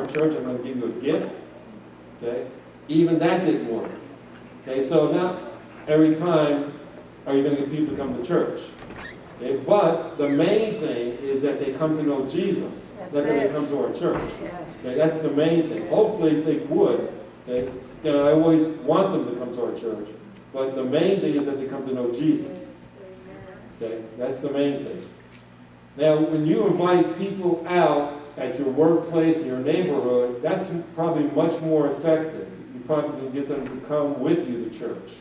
church, I'm going to give you a gift. Okay? Even that didn't work. Okay, so not every time are you going to get people to come to church. Okay? But the main thing is that they come to know Jesus, not that they come to our church. Okay? That's the main thing. Hopefully they would. Okay? You know, I always want them to come to our church. But the main thing is that they come to know Jesus. Okay? That's the main thing. Now, when you invite people out at your workplace, in your neighborhood, that's probably much more effective. You probably can get them to come with you to church.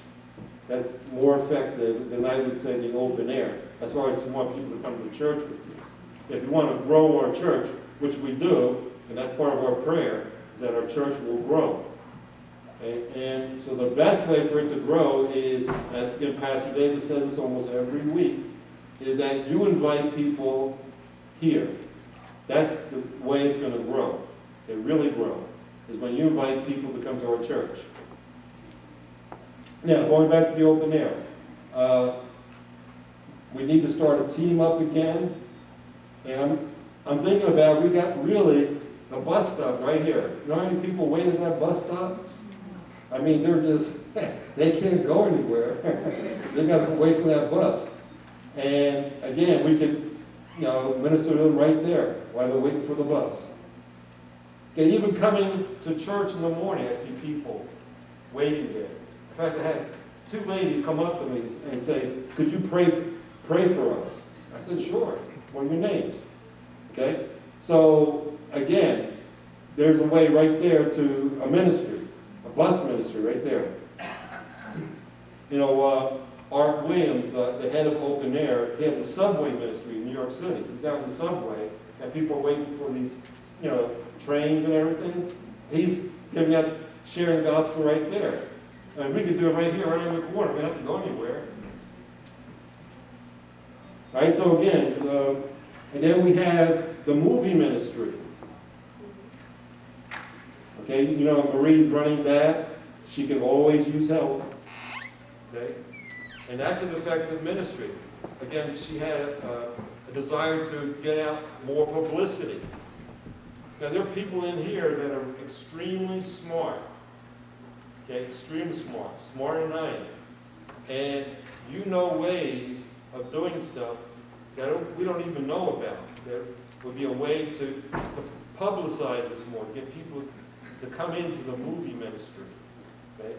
That's more effective than I would say the open air, as far as you want people to come to church with you. If you want to grow our church, which we do, and that's part of our prayer, is that our church will grow. Okay? And so the best way for it to grow is, as again Pastor David says this almost every week, is that you invite people here. That's the way it's going to grow. It really grow, is when you invite people to come to our church. Now, going back to the open air. We need to start a team up again. And I'm thinking about, we got really the bus stop right here. You know how many people wait at that bus stop? I mean, they're just, they can't go anywhere. They got to wait for that bus. And again, we could, minister to them right there while they're waiting for the bus. And even coming to church in the morning, I see people waiting there. In fact, I had two ladies come up to me and say, "Could you pray for us?" I said, "Sure. What are your names?" Okay? So again, there's a way right there to a ministry, a bus ministry right there. Art Williams, the head of Open Air, he has a subway ministry in New York City. He's down the subway, and people are waiting for these, trains and everything. He's giving out, sharing the gospel right there. And we could do it right here, right on the corner. We don't have to go anywhere. All right, so again, and then we have the movie ministry. Okay, Marie's running that. She can always use help. Okay? And that's an effective ministry. Again, she had a desire to get out more publicity. Now, there are people in here that are extremely smart. Okay, extremely smart. Smarter than I am. And you know ways of doing stuff that we don't even know about. There would be a way to publicize this more, get people to come into the movie ministry. Okay?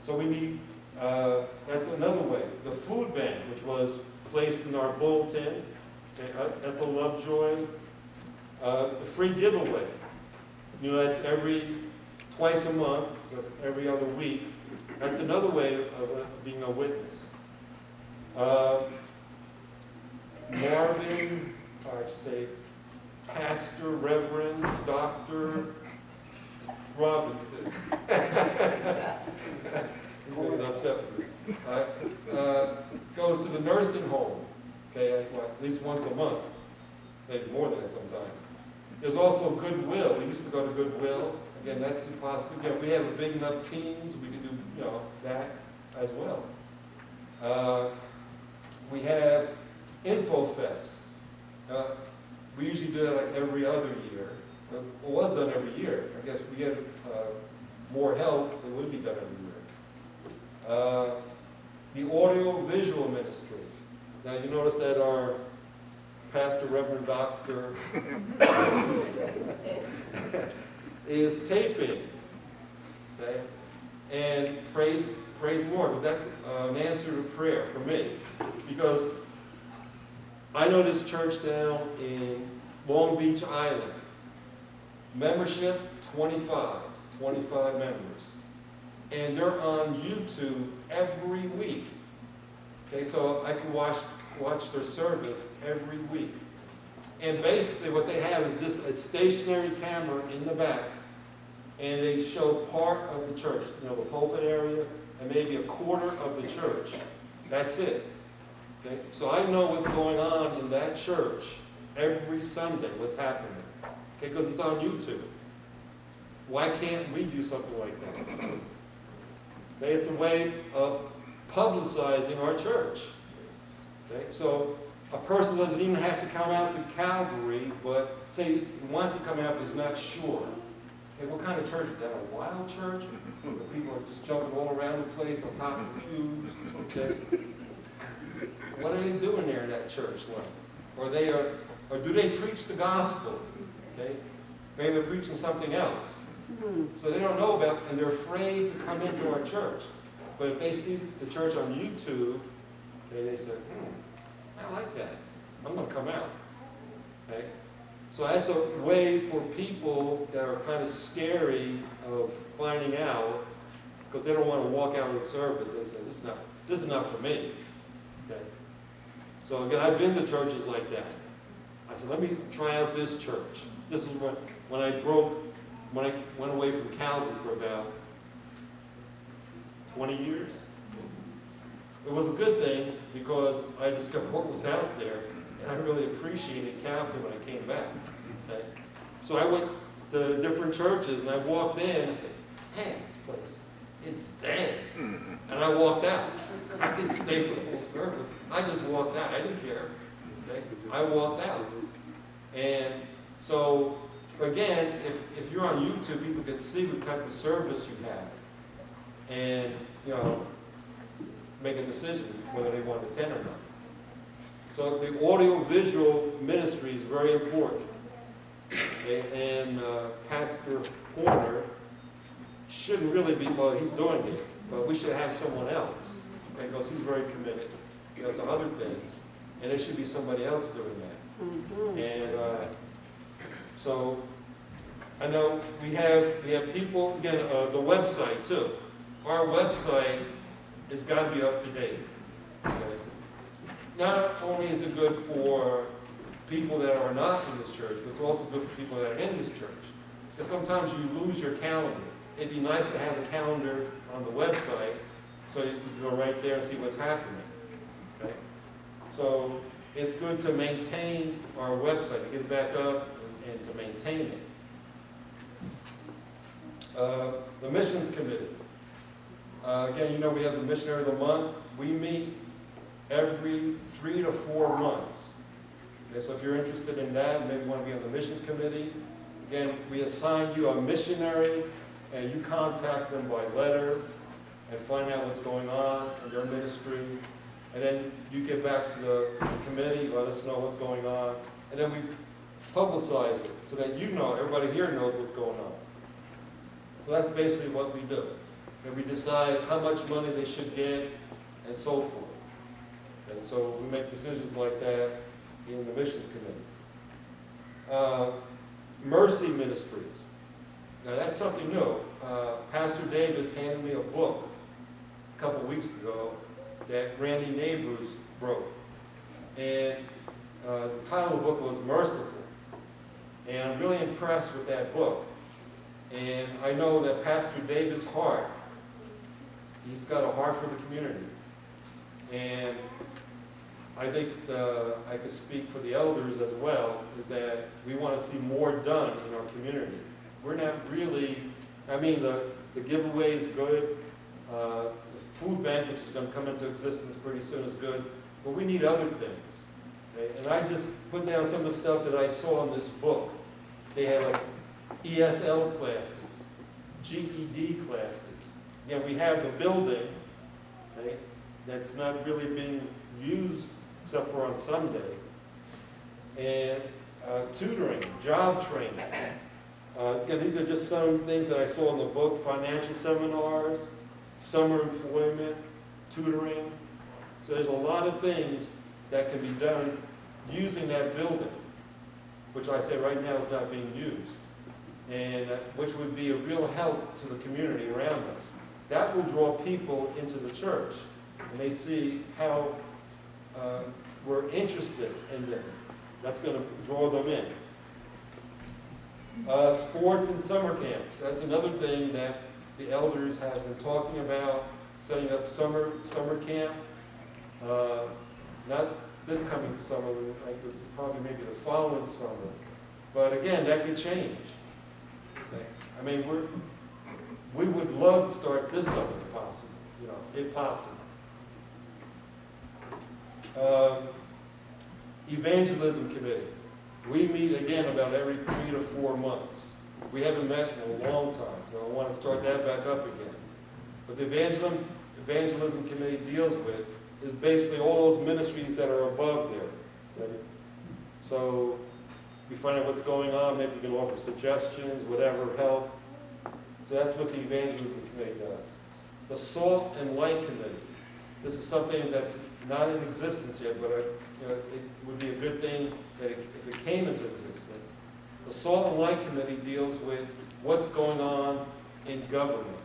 So we need, that's another way. The food bank, which was placed in our bulletin, okay, Ethel Lovejoy, the free giveaway. That's twice a month, so every other week. That's another way of being a witness. Marvin, I should say, Pastor, Reverend, Dr. Robinson. He's going to get upset with me. Goes to the nursing home, okay, at least once a month, maybe more than that sometimes. There's also Goodwill. We used to go to Goodwill. Again, that's impossible. Again, we have big enough teams, we can do that as well. We have InfoFest. We usually do that like every other year. It was done every year. I guess we get more help, it would be done every year. The audio-visual ministry. Now you notice that our Pastor, Reverend Doctor is taping. Okay? And praise the Lord, because that's an answer to prayer for me. Because I know this church down in Long Beach Island. Membership, 25 members. And they're on YouTube every week. Okay, so I can watch their service every week. And basically what they have is just a stationary camera in the back, and they show part of the church, the pulpit area, and maybe a quarter of the church. That's it. Okay? So I know what's going on in that church every Sunday, what's happening. Okay, because it's on YouTube. Why can't we do something like that? Okay, it's a way of publicizing our church. Okay, so a person doesn't even have to come out to Calvary, but say he wants to come out but is not sure. Okay, what kind of church is that? A wild church? Where people are just jumping all around the place on top of the pews? Okay. What are they doing there in that church? Or do they preach the gospel? Okay. Maybe they're preaching something else. So they don't know about, and they're afraid to come into our church. But if they see the church on YouTube, okay, they say, I like that. I'm going to come out. Okay? So that's a way for people that are kind of scary of finding out, because they don't want to walk out of the service. They say, this is not for me. Okay? So again, I've been to churches like that. I said, let me try out this church. This is when I went away from Calvary for about 20 years. It was a good thing because I discovered what was out there, and I really appreciated Calvary when I came back. Okay? So I went to different churches, and I walked in, and I said, hey, this place is dead. And I walked out. I didn't stay for the whole service. I just walked out. I didn't care. Okay? I walked out. And so, again, if you're on YouTube, people can see what type of service you have. And, make a decision whether they want to attend or not. So the audio-visual ministry is very important. Okay? And Pastor Horner shouldn't really be, well, he's doing it, but we should have someone else, okay? Because he's very committed to other things. And it should be somebody else doing that. And so I know we have people, again, the website too. Our website has got to be up to date. Okay? Not only is it good for people that are not in this church, but it's also good for people that are in this church. Because sometimes you lose your calendar. It'd be nice to have a calendar on the website so you can go right there and see what's happening. Okay? So it's good to maintain our website, to get it back up and to maintain it. The Missions Committee. Again, we have the Missionary of the Month. We meet every 3 to 4 months. Okay, so if you're interested in that, maybe you want to be on the Missions Committee, again, we assign you a missionary, and you contact them by letter and find out what's going on in their ministry. And then you get back to the committee, let us know what's going on, and then we publicize it so that everybody here knows what's going on. So that's basically what we do. And we decide how much money they should get, and so forth. And so we make decisions like that in the Missions Committee. Mercy Ministries. Now that's something new. Pastor Davis handed me a book a couple weeks ago that Randy Neighbors wrote. And the title of the book was Merciful. And I'm really impressed with that book. And I know that Pastor Davis' heart, he's got a heart for the community. And I think I could speak for the elders as well, is that we want to see more done in our community. We're not really, the giveaway is good. The food bank, which is going to come into existence pretty soon, is good. But we need other things. Okay? And I just put down some of the stuff that I saw in this book. They have ESL classes, GED classes. Again, we have the building, okay, that's not really being used except for on Sunday. And tutoring, job training. Again, these are just some things that I saw in the book. Financial seminars, summer employment, tutoring. So there's a lot of things that can be done using that building, which I say right now is not being used, and which would be a real help to the community around us. That will draw people into the church, and they see how we're interested in them. That's going to draw them in. Sports and summer camps. That's another thing that the elders have been talking about, setting up summer camp. Not this coming summer, like it's probably maybe the following summer. But again, that could change. Okay? We would love to start this summer if possible, if possible. Evangelism committee. We meet again about every 3 to 4 months. We haven't met in a long time. I want to start that back up again. But the evangelism committee deals with is basically all those ministries that are above there. Okay? So we find out what's going on, maybe we can offer suggestions, whatever, help. So that's what the evangelism committee does. The Salt and Light committee. This is something that's not in existence yet, but it would be a good thing that if it came into existence. The Salt and Light committee deals with what's going on in government.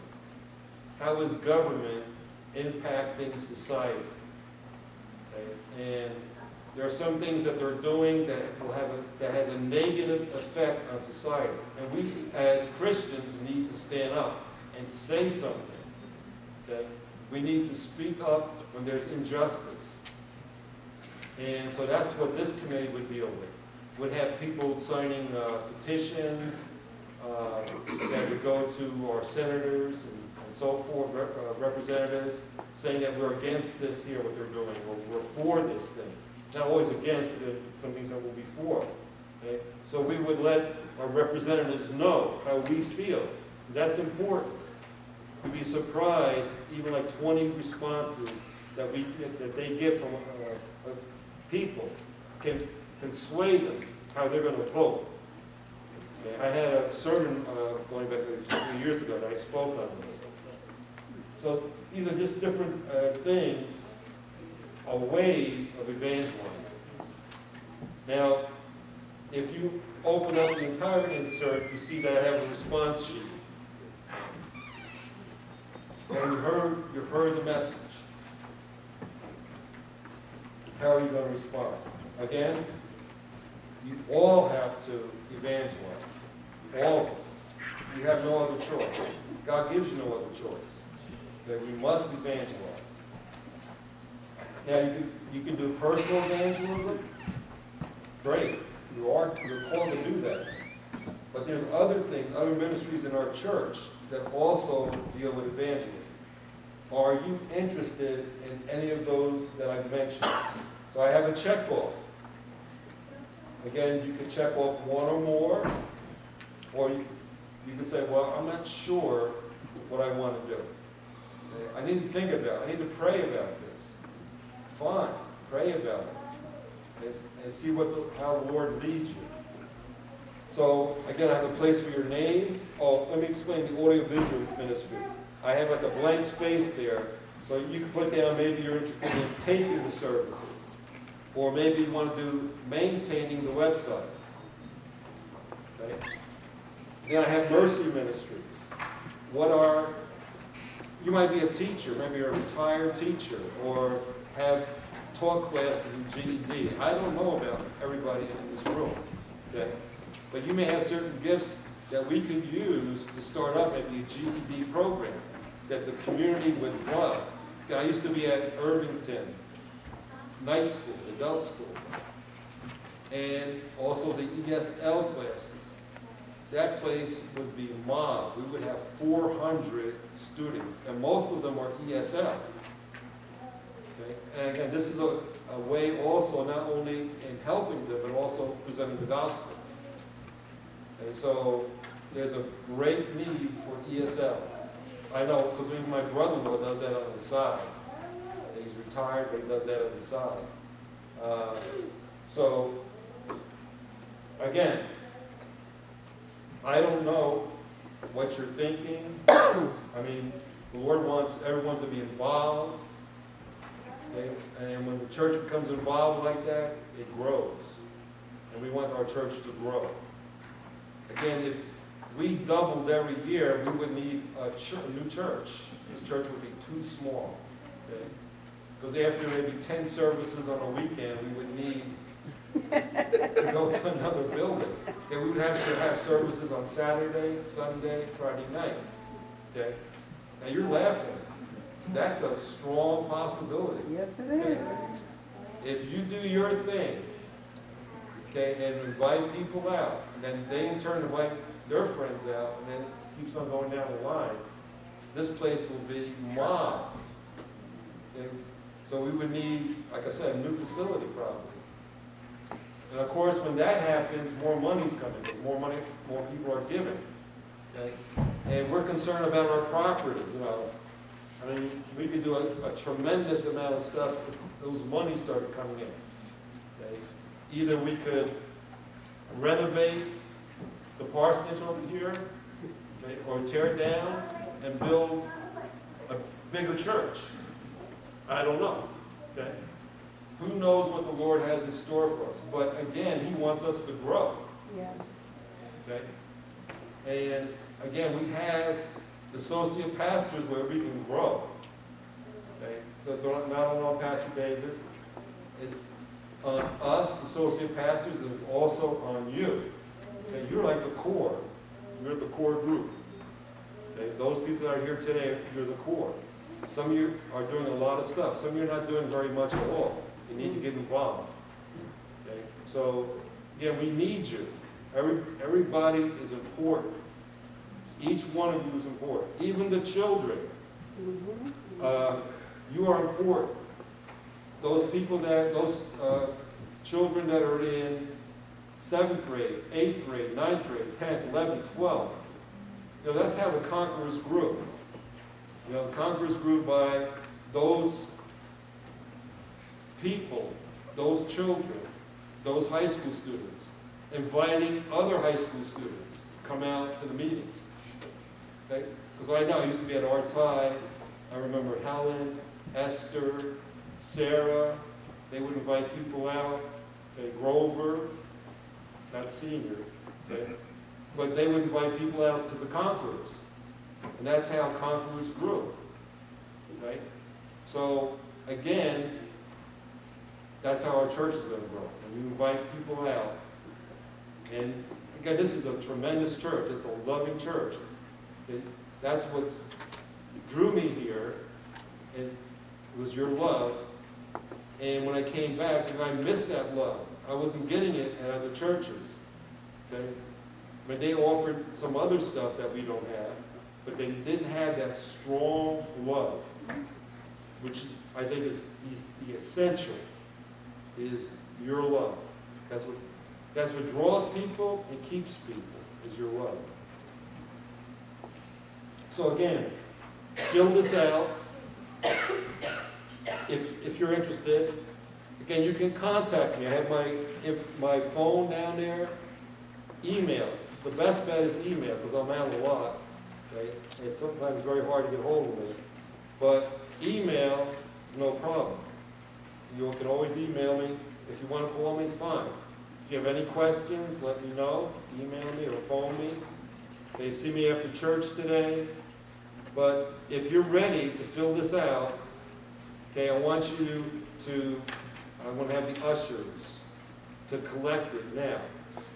How is government impacting society? Okay? And there are some things that they're doing that has a negative effect on society. And we, as Christians, need to stand up and say something. Okay? We need to speak up when there's injustice. And so that's what this committee would deal with. Would have people signing petitions that would go to our senators and so forth, representatives, saying that we're against this here, what they're doing, or we're for this thing. Not always against, but some things that we'll be for. Okay? So we would let our representatives know how we feel. That's important. You'd be surprised, even like 20 responses that they get from people can sway them how they're going to vote. Okay? I had a sermon going back 2 years ago that I spoke on this. So these are just different things or ways of evangelizing. Now, if you open up the entire insert, you see that I have a response sheet. And you've heard the message. How are you going to respond? Again, you all have to evangelize. All of us. You have no other choice. God gives you no other choice. That we must evangelize. Now, you can do personal evangelism. Great. You're called to do that. But there's other things, other ministries in our church that also deal with evangelism. Are you interested in any of those that I've mentioned? So I have a check-off. Again, you can check off one or more, or you can say, well, I'm not sure what I want to do. I need to think about it. I need to pray about this. Fine, pray about it. And see how the Lord leads you. So, again, I have a place for your name. Oh, let me explain the audiovisual ministry. I have like a blank space there, so you can put down maybe you're interested in taping the services, or maybe you want to do maintaining the website. Okay? Then I have mercy ministries. You might be a teacher, maybe you're a retired teacher, or have taught classes in GED. I don't know about everybody in this room, okay? But you may have certain gifts that we could use to start up maybe a GED program that the community would love. I used to be at Irvington night school, adult school, and also the ESL classes. That place would be mobbed. We would have 400 students, and most of them are ESL. Okay? And again, this is a way also not only in helping them, but also presenting the gospel. And so there's a great need for ESL. I know, because even my brother-in-law does that on the side. He's retired, but he does that on the side. So, again, I don't know what you're thinking. I mean, the Lord wants everyone to be involved. Okay? And when the church becomes involved like that, it grows. And we want our church to grow. Again, if we doubled every year, we would need a new church. This church would be too small. Okay? Because after maybe 10 services on a weekend, we would need to go to another building. Okay? We would have to have services on Saturday, Sunday, Friday night. Okay? Now you're laughing. That's a strong possibility. Yes, it is. Okay? If you do your thing, okay, and invite people out, and then they in turn invite their friends out, and then it keeps on going down the line, this place will be mobbed. Okay? So we would need, like I said, a new facility probably. And of course, when that happens, more money's coming, because more money, more people are giving. Okay? And we're concerned about our property, you know. I mean, we could do a tremendous amount of stuff if those monies started coming in. Okay? Either we could renovate the parsonage over here, okay, or tear it down and build a bigger church. I don't know. Okay? Who knows what the Lord has in store for us? But again, He wants us to grow. Yes. Okay? And again, we have the associate pastors where we can grow. Okay? So it's not on Pastor Davis. It's on us, the associate pastors, and it's also on you. Okay? You're like the core. You're the core group. Okay? Those people that are here today, you're the core. Some of you are doing a lot of stuff. Some of you are not doing very much at all. You need to get involved. Okay? So, again, we need you. Everybody is important. Each one of you is important. Even the children. You are important. Those people those children that are in 7th grade, 8th grade, 9th grade, 10th, 11th, 12th. You know, that's how the conquerors grew. You know, the conquerors grew by those people, those children, those high school students, inviting other high school students to come out to the meetings. Okay? Because I know I used to be at Arts High. I remember Helen, Esther, Sarah. They would invite people out. Okay? Grover, not senior. Okay? But they would invite people out to the conquerors. And that's how conquerors grew. Okay? So, again, that's how our church is going to grow. And we invite people out. And again, this is a tremendous church. It's a loving church. That's what drew me here. It was your love. And when I came back, I missed that love. I wasn't getting it at other churches. Okay? But they offered some other stuff that we don't have. But they didn't have that strong love, which is, I think is the essential, is your love. That's what draws people and keeps people, is your love. So again, fill this out. If you're interested, again, you can contact me. I have my phone down there. Email. The best bet is email, because I'm out a lot. Okay? It's sometimes very hard to get hold of me. But email is no problem. You can always email me. If you want to call me, fine. If you have any questions, let me know. Email me or phone me. They see me after church today. But if you're ready to fill this out, okay, I want to have the ushers to collect it now.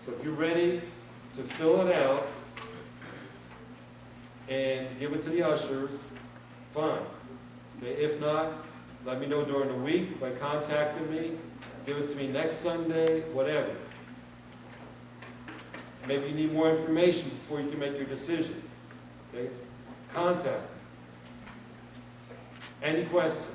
So if you're ready to fill it out and give it to the ushers, fine. Okay, if not, let me know during the week by contacting me. Give it to me next Sunday, whatever. Maybe you need more information before you can make your decision. Okay? Contact me. Any questions?